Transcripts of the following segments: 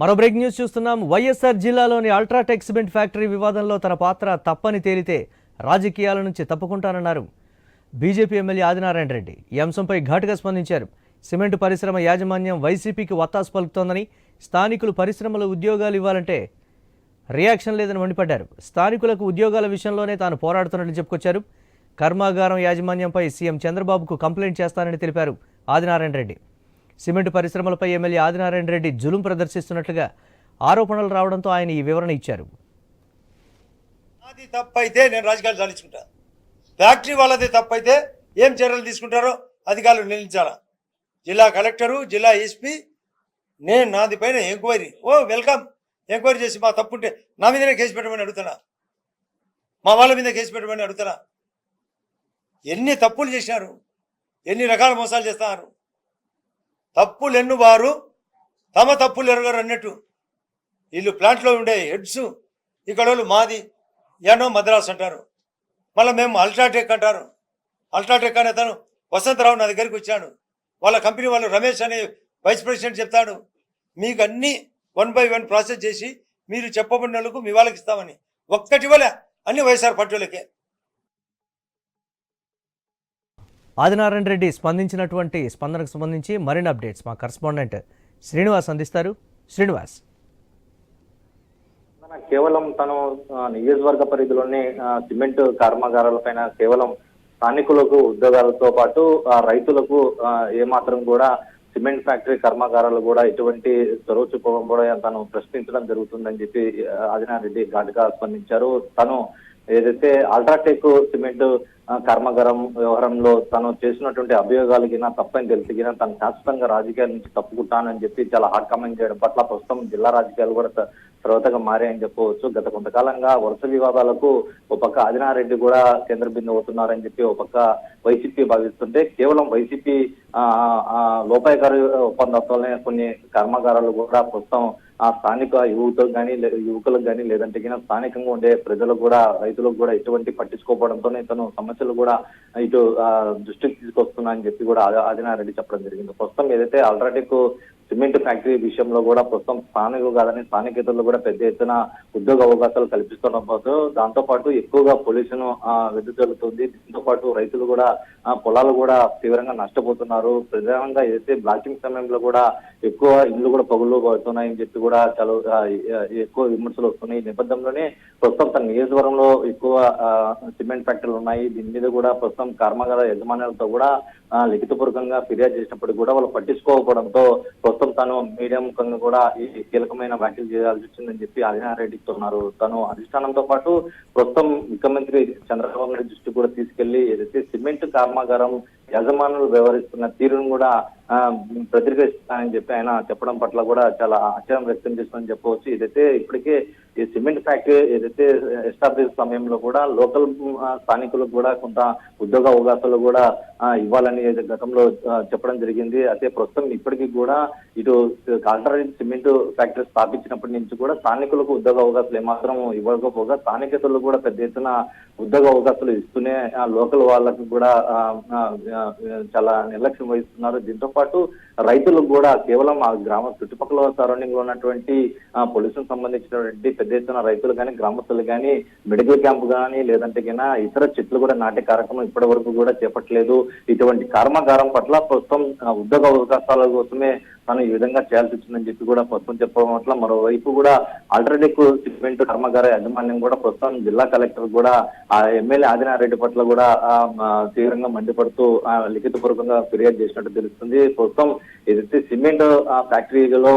మరో break news చూస్తున్నాం. వైఎస్ఆర్ జిల్లాలోని అల్ట్రాటెక్ సిమెంట్ ఫ్యాక్టరీ వివాదంలో తన పాత్ర తప్పని తేలితే రాజకీయాల నుంచి తప్పుకుంటానన్నారు బీజేపీ ఎమ్మెల్యే ఆదినారాయణ రెడ్డి. ఈ అంశంపై ఘాటుగా స్పందించారు. సిమెంట్ పరిశ్రమ యాజమాన్యం వైసీపీకి వత్తాసు పలుకుతోందని, స్థానికులు పరిశ్రమలో ఉద్యోగాలు ఇవ్వాలంటే రియాక్షన్ లేదని మండిపడ్డారు. స్థానికులకు ఉద్యోగాల విషయంలోనే తాను పోరాడుతున్నట్లు చెప్పుకొచ్చారు. కర్మాగారం యాజమాన్యంపై సీఎం చంద్రబాబుకు కంప్లైంట్ చేస్తానని తెలిపారు ఆదినారాయణ రెడ్డి. సిమెంట్ పరిశ్రమలపై ఎమ్మెల్యే ఆదినారాయణ రెడ్డి జులుం ప్రదర్శిస్తున్నట్లుగా ఆరోపణలు రావడంతో ఆయన ఈ వివరణ ఇచ్చారు. అది తప్పైతే నేను రాజకీయాలు సాధించుకుంటా. ఫ్యాక్టరీ వాళ్ళది తప్పైతే ఏం చర్యలు తీసుకుంటారో అధికారులు నిలిచారా. జిల్లా కలెక్టరు, జిల్లా ఎస్పీ, నేను నాది పైన ఎంక్వైరీ. వెల్కమ్. ఎంక్వైరీ చేసి మా తప్పుంటే నా మీదనే కేసు పెట్టమని అడుగుతున్నా, మా వాళ్ళ మీద కేసు పెట్టమని అడుగుతున్నా. ఎన్ని తప్పులు చేసినారు, ఎన్ని రకాల మోసాలు చేస్తున్నారు. తప్పులు ఎన్నువారు తమ తప్పులు ఎరగరు అన్నట్టు వీళ్ళు ప్లాంట్లో ఉండే హెడ్స్ ఇక్కడ వాళ్ళు మాది ఏనో మద్రాసు అంటారు, మళ్ళీ మేము అల్ట్రాటెక్ అంటారు. అల్ట్రాటెక్ అనే తను వసంతరావు నా దగ్గరికి వచ్చాడు. వాళ్ళ కంపెనీ వాళ్ళు రమేష్ అనే వైస్ ప్రెసిడెంట్ చెప్తాడు, మీకు అన్నీ 1 by 1 ప్రాసెస్ చేసి మీరు చెప్పబడిన వాళ్ళకు మీ వాళ్ళకి ఇస్తామని. ఒక్కటి వల్ల అన్ని వైఎస్ఆర్ పార్టీలకే. ఆదినారాయణ రెడ్డి స్పందించినటువంటి స్పందనకు సంబంధించి మరిన్ని అప్డేట్స్ మా కరెస్పాండెంట్ శ్రీనివాస్ అందిస్తారు. శ్రీనివాస్, కేవలం తను నియోజకవర్గ పరిధిలోనే సిమెంట్ కర్మాగారాలపైన కేవలం స్థానికులకు ఉద్యోగాలతో పాటు రైతులకు ఏమాత్రం కూడా సిమెంట్ ఫ్యాక్టరీ కర్మాగారాలు కూడా ఎటువంటి చొరవ చూపడం తను ప్రశ్నించడం జరుగుతుందని చెప్పి ఆదినారాయణ రెడ్డి ఘాటుగా స్పందించారు. తను ఏదైతే అల్ట్రాటెక్ సిమెంట్ కర్మాగారం వ్యవహారంలో తను చేసినటువంటి అభియోగాలకి తప్పని తెలిసిగిన తను శాశ్వతంగా రాజకీయాల నుంచి తప్పుకుంటానని చెప్పి చాలా హాట్ కామెంట్ చేయడం పట్ల ప్రస్తుతం జిల్లా రాజకీయాలు కూడా సర్వతగా మారాయని చెప్పవచ్చు. గత కొంతకాలంగా వరుస వివాదాలకు ఒక పక్క ఆదినారాయణ రెడ్డి కూడా కేంద్ర బిందు అవుతున్నారని చెప్పి ఒక పక్క వైసీపీ భావిస్తుంటే, కేవలం వైసీపీ లోపాయకారి ఒప్పందంతోనే కొన్ని కర్మాగారాలు కూడా ప్రస్తుతం స్థానిక యువకులకు కానీ లేదంటే స్థానికంగా ఉండే ప్రజలకు కూడా రైతులకు కూడా ఎటువంటి పట్టించుకోవడంతోనే తను సమస్యలు కూడా ఇటు దృష్టికి తీసుకొస్తున్నా అని చెప్పి కూడా ఆదినారాయణ రెడ్డి చెప్పడం జరిగింది. ప్రస్తుతం ఏదైతే అల్ట్రాటెక్ సిమెంట్ ఫ్యాక్టరీ విషయంలో కూడా ప్రస్తుతం స్థానికులు కాదని స్థానికేతరులు కూడా పెద్ద ఎత్తున ఉద్యోగ అవకాశాలు కల్పిస్తున్నప్పుడు దాంతో పాటు ఎక్కువగా పొల్యూషన్ వెదజల్లుతుంది. దీంతో పాటు రైతులు కూడా పొలాలు కూడా తీవ్రంగా నష్టపోతున్నారు. ప్రధానంగా ఏదైతే బ్లాస్టింగ్ సమయంలో కూడా ఎక్కువ ఇల్లు కూడా పగులు పడుతున్నాయని చెప్పి కూడా చాలా ఎక్కువ విమర్శలు వస్తున్నాయి. ఈ నేపథ్యంలోనే ప్రస్తుతం తన నియోజకవర్గంలో ఎక్కువ సిమెంట్ ఫ్యాక్టరీలు ఉన్నాయి. దీని మీద కూడా ప్రస్తుతం కర్మాగార యజమానులతో కూడా లిఖితపూర్వకంగా ఫిర్యాదు చేసినప్పటికీ కూడా వాళ్ళు పట్టించుకోకపోవడంతో ప్రస్తుతం తాను మీడియా ముఖంగా కూడా ఈ కీలకమైన వ్యాఖ్యలు చేయాల్సి వచ్చిందని చెప్పి ఆదినారాయణ రెడ్డి చెప్తున్నారు. తను అధిష్టానంతో పాటు ప్రస్తుతం ముఖ్యమంత్రి చంద్రబాబు నాయుడు దృష్టి కూడా తీసుకెళ్లి ఏదైతే సిమెంట్ కర్మాగారం యజమానులు వ్యవహరిస్తున్న తీరును కూడా ప్రతిఘటిస్తానని చెప్పి ఆయన చెప్పడం పట్ల కూడా చాలా ఆశ్చర్యం వ్యక్తం చేస్తుందని చెప్పవచ్చు. ఇదైతే ఇప్పటికే ఈ సిమెంట్ ఫ్యాక్టరీ ఏదైతే ఎస్టాబ్లిష్ సమయంలో కూడా లోకల్ స్థానికులకు కూడా కొంత ఉద్యోగ అవకాశాలు కూడా ఇవ్వాలని గతంలో చెప్పడం జరిగింది. అయితే ప్రస్తుతం ఇప్పటికీ కూడా ఇటు అల్ట్రాటెక్ సిమెంట్ ఫ్యాక్టరీ స్థాపించినప్పటి నుంచి కూడా స్థానికులకు ఉద్యోగ అవకాశాలు ఏమాత్రం ఇవ్వకపోగా స్థానికేతరులు కూడా పెద్ద ఎత్తున ఉద్యోగ అవకాశాలు ఇస్తూనే లోకల్ వాళ్ళకు కూడా చాలా నిర్లక్ష్యం వహిస్తున్నారు. దీంతో పాటు రైతులకు కూడా కేవలం ఆ గ్రామ చుట్టుపక్కల సరౌండింగ్ లో ఉన్నటువంటి పొల్యూషన్ సంబంధించినటువంటి పెద్ద ఎత్తున రైతులు కానీ గ్రామస్తులు కానీ మెడికల్ క్యాంప్ కానీ లేదంటే ఇతర చెట్లు కూడా నాటే కార్యక్రమం ఇప్పటి వరకు కూడా చేపట్టలేదు. ఇటువంటి కర్మాగారం పట్ల ప్రస్తుతం ఉద్యోగ అవకాశాల కోసమే తను ఈ విధంగా చేయాల్సి వచ్చిందని చెప్పి కూడా ప్రస్తుతం చెప్పడం పట్ల మరోవైపు కూడా అల్ట్రాటెక్ సిమెంట్ కర్మాగార యాజమాన్యం కూడా ప్రస్తుతం జిల్లా కలెక్టర్ కూడా ఆ ఎమ్మెల్యే ఆదినారాయణ రెడ్డి పట్ల కూడా తీవ్రంగా మండిపడుతూ లిఖితపూర్వకంగా ఫిర్యాదు చేసినట్టు తెలుస్తుంది. ప్రస్తుతం ఏదైతే సిమెంట్ ఫ్యాక్టరీలో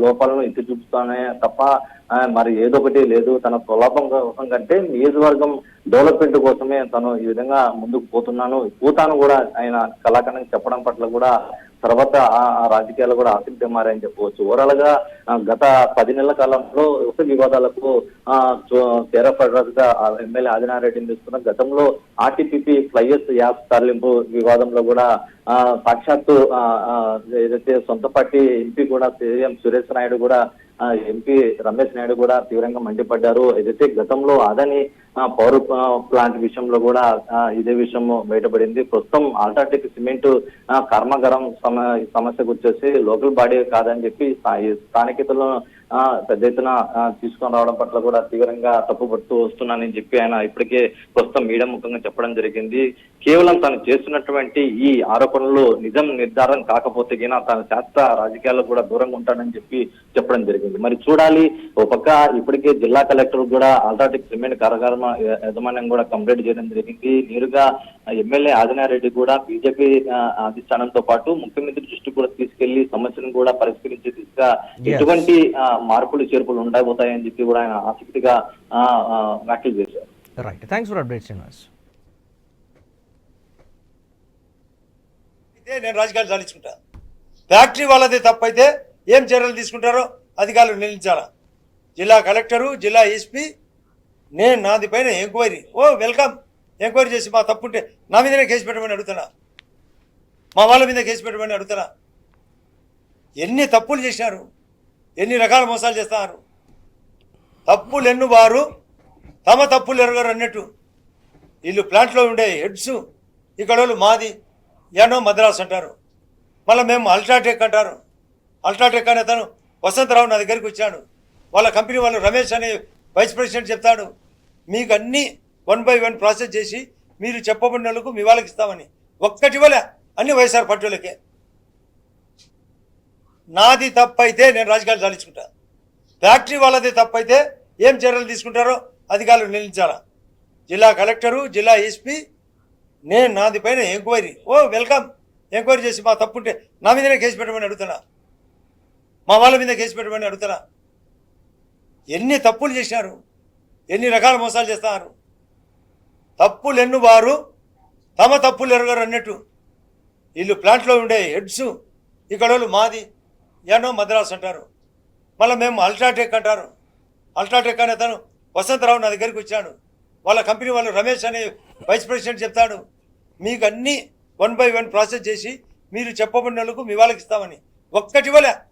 లోపాలను ఎత్తి చూపుతానే తప్ప మరి ఏదో ఒకటి లేదు. తన ప్రలాభం కోసం కంటే నియోజకవర్గం డెవలప్మెంట్ కోసమే తను ఈ విధంగా ముందుకు పోతాను కూడా ఆయన కళాఖండంగా చెప్పడం పట్ల కూడా తర్వాత రాజకీయాలు కూడా ఆసక్తి మారాయని చెప్పవచ్చు. ఓవరాల్ గా గత 10 నెలల కాలంలో ఉత్త వివాదాలకు కేరఫ్గా ఎమ్మెల్యే ఆదినారాయణ రెడ్డిని తీసుకున్న గతంలో ఆర్టీపీపీ ఫ్లైయర్స్ యాప్ తరలింపు వివాదంలో కూడా సాక్షాత్తు ఏదైతే సొంత పార్టీ ఎంపీ కూడా సీఎం సురేష్ నాయుడు కూడా ఎంపీ రమేష్ నాయుడు కూడా తీవ్రంగా మండిపడ్డారు. ఏదైతే గతంలో అదని పవర్ ప్లాంట్ విషయంలో కూడా ఇదే విషయం బయటపడింది. ప్రస్తుతం అల్ట్రాటెక్ సిమెంట్ కర్మాగారం సమస్యకు వచ్చేసి లోకల్ బాడీ కాదని చెప్పి స్థానికతలను పెద్ద ఎత్తున తీసుకొని రావడం పట్ల కూడా తీవ్రంగా తప్పుపడుతూ వస్తున్నానని చెప్పి ఆయన ఇప్పటికే ప్రస్తుతం మీడియా ముఖంగా చెప్పడం జరిగింది. కేవలం తను చేస్తున్నటువంటి ఈ ఆరోపణలు నిజం నిర్ధారణ కాకపోతే గినా తన శాస్త్ర రాజకీయాల్లో కూడా దూరంగా ఉంటానని చెప్పి చెప్పడం జరిగింది. మరి చూడాలి. ఒక పక్క ఇప్పటికే జిల్లా కలెక్టర్ కూడా అల్ట్రాటెక్ సిమెంట్ కర్మాగారం యాజమాన్యం కూడా కంప్లైంట్ చేయడం జరిగింది. నేరుగా ఎమ్మెల్యే ఆదినారెడ్డి కూడా బీజేపీ అధిష్టానంతో పాటు ముఖ్యమంత్రి దృష్టికి కూడా తీసుకెళ్లి సమస్యను కూడా పరిష్కరించే దిశగా ఎటువంటి మార్పులు చేర్పులు ఉండబోతాయని చెప్పి కూడా ఆయన ఆసక్తిగా వ్యాఖ్యలు చేశారు. Right, thanks for update Srinivas. అయితే నేను రాజకీయాలు సాధించుకుంటా. ఫ్యాక్టరీ వాళ్ళదే తప్పైతే ఏం చర్యలు తీసుకుంటారో అధికారులు నిర్ణయించాలా. జిల్లా కలెక్టరు, జిల్లా ఎస్పీ, నేను నాది పైన ఎంక్వైరీ. వెల్కమ్. ఎంక్వైరీ చేసి మా తప్పుంటే నా మీదనే కేసు పెట్టమని అడుగుతున్నా, మా వాళ్ళ మీద కేసు పెట్టమని అడుగుతున్నా. ఎన్ని తప్పులు చేసినారు, ఎన్ని రకాల మోసాలు చేస్తున్నారు. తప్పులు ఎన్నువారు తమ తప్పులు ఎరగరు అన్నట్టు వీళ్ళు ప్లాంట్లో ఉండే హెడ్స్ ఇక్కడ వాళ్ళు మాది ఏనో మద్రాసు అంటారు. మళ్ళీ మేము అల్ట్రాటెక్ అంటారు. అల్ట్రాటెక్ అనే తను వసంతరావు నా దగ్గరికి వచ్చాడు. వాళ్ళ కంపెనీ వాళ్ళు రమేష్ అనే వైస్ ప్రెసిడెంట్ చెప్తాడు, మీకు అన్నీ 1 by 1 ప్రాసెస్ చేసి మీరు చెప్పబడిన వాళ్ళకు మీ వాళ్ళకి ఇస్తామని. ఒక్కటి వల్ల అన్ని వైఎస్ఆర్ పార్టీ వాళ్ళకే. నాది తప్పైతే నేను రాజకీయాలు సాధించుకుంటా. ఫ్యాక్టరీ వాళ్ళదే తప్పైతే ఏం చర్యలు తీసుకుంటారో అధికారులు నిర్ణయించాలా. జిల్లా కలెక్టరు, జిల్లా ఎస్పీ, నేను నాది పైన ఎంక్వైరీ. వెల్కమ్. ఎంక్వైరీ చేసి మా తప్పుంటే నా మీదనే కేసు పెట్టమని అడుగుతున్నా, మా వాళ్ళ మీద కేసు పెట్టమని అడుగుతున్నా. ఎన్ని తప్పులు చేసినారు, ఎన్ని రకాల మోసాలు చేస్తున్నారు. తప్పులు ఎన్నువారు తమ తప్పులు ఎరగరు అన్నట్టు వీళ్ళు ప్లాంట్లో ఉండే హెడ్స్ ఇక్కడ వాళ్ళు మాది ఏనో మద్రాసు అంటారు. మళ్ళీ మేము అల్ట్రాటెక్ అంటారు. అల్ట్రాటెక్ అనే తను వసంతరావు నా దగ్గరికి వచ్చాడు. వాళ్ళ కంపెనీ వాళ్ళు రమేష్ అనే వైస్ ప్రెసిడెంట్ చెప్తాడు, మీకు అన్నీ 1 by 1 ప్రాసెస్ చేసి మీరు చెప్పబడిన వాళ్ళకు మీ వాళ్ళకి ఇస్తామని. ఒక్కటి వల్ల